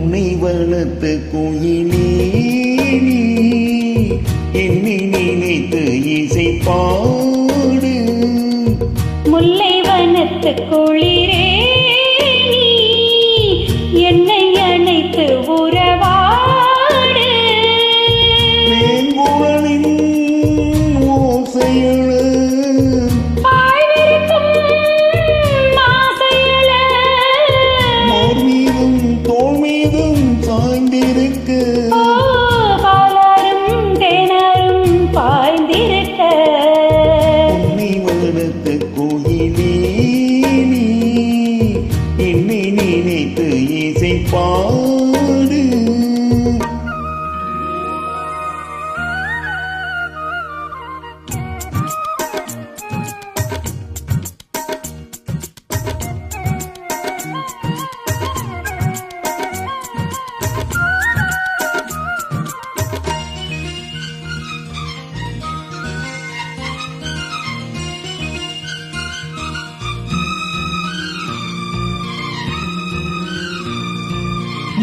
உன்னை வளர்த்த கோயிலே நீ என்னை நினைத்து இசை பாடு. முல்லை வனத்து குளிரே நீ என்னை அணைத்து உறவாடு. வேங்குழலின் ஓசையழ பாய்விருக்கும் மாசையழ மார் மீதும் தோள் மீதும் சாய்ந்திருக்க. பாலாரும் தேனாரும் பாய்ந்திருக்க. உன்னை வளர்த்த கோயிலே நீ என்னை நினைத்து இசை பாடு.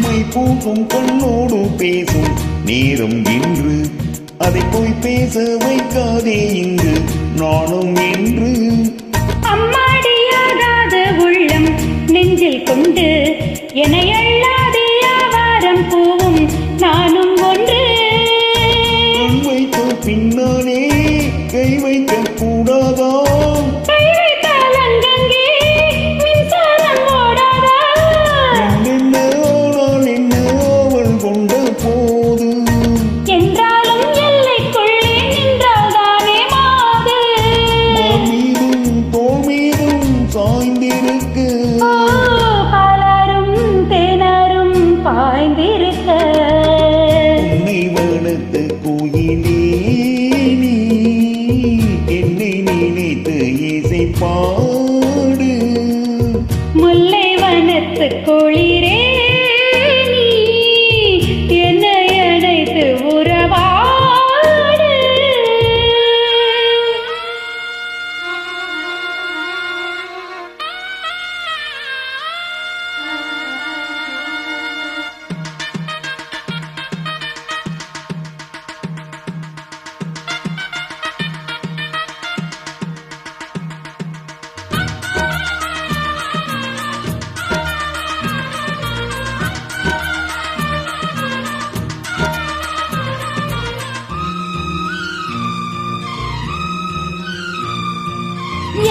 மை பூக்கும் கண்ணோடு பேசும் நேரம் என்று அதை போய் பேச வைக்காதே இங்கு நானும் என்று. அம்மாடியாகாத உள்ளம் நெஞ்சில் கொண்டு என்னை அள்ளாதே ஆவாரம் பூவும் நானும் ஒன்று. கண் வைத்த பின்னாலே கை வைக்க கூடாதா? கை வைத்தால் அங்கங்கே மின்சாரம் ஓடாதா? என்னென்ன ஆனால் என்ன அவள் கொண்ட போது. என்றாலும் எல்லைக்குள்ளே நின்றால் தானே மாது. மார் மீதும் தோள் மீதும் சாய்ந்திருக்கு. பாலாரும் தேனாரும் பாய்ந்திருக்க. உன்னை வளர்த்த கோயிலே நீ என்னை நினைத்து இசை பாடு. முல்லை வனத்து குளிரே நீ என்னை அணைத்து உறவாடு.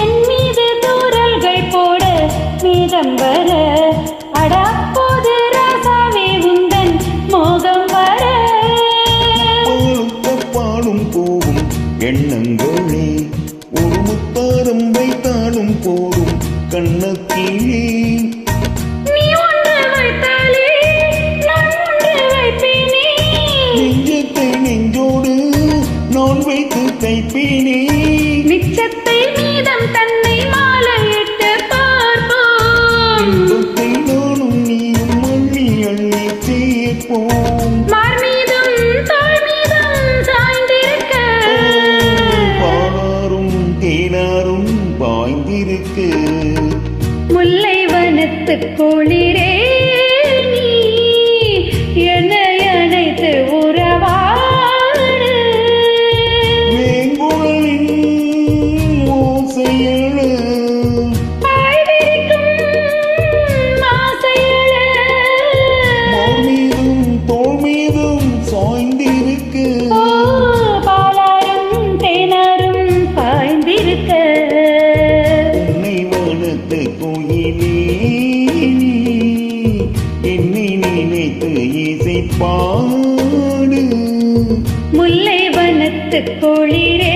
என் மீது தூறல்கள் போட மீதம் வர அடாப்போது ராசாவே உந்தன் மோகம் வர. பாலும் தப்பாலும் போகும் எண்ணங்களே ஒரு முத்தாரம் வைத்தாலும் போதும் கண்ணக்கிளே. நீ ஒன்று வைத்தாலே நான் ஒன்று வைப்பேனே. நெஞ்சத்தை நெஞ்சோடு நான் வைத்து கைப்பேனே. மிச்சத்தை மீதம் தன்னை மாலையிட்டு பார்ப்போம். இன்பத்தை நானும் நீயும் அள்ளி அள்ளி சேர்ப்போம். மார் மீதும் தோள் மீதும் சாய்ந்திருக்க. பாலாரும் தேனாரும் பாய்ந்திருக்கு. முல்லை வனத்து குளிரே நீ என்னை அணைத்து உறவாடு. வேங்குழலின் ஓசையழ பாய்விரிக்கும் மாசையழ மார் மீதும் தோள் மீதும் சாய்ந்திருக்கு. பாலாரும் தேனாரும் பாய்ந்திருக்க. உன்னை வளர்த்த கோயிலே நீ என்னை நினைத்து இசை பாடு. முல்லை வனத்து குளிரே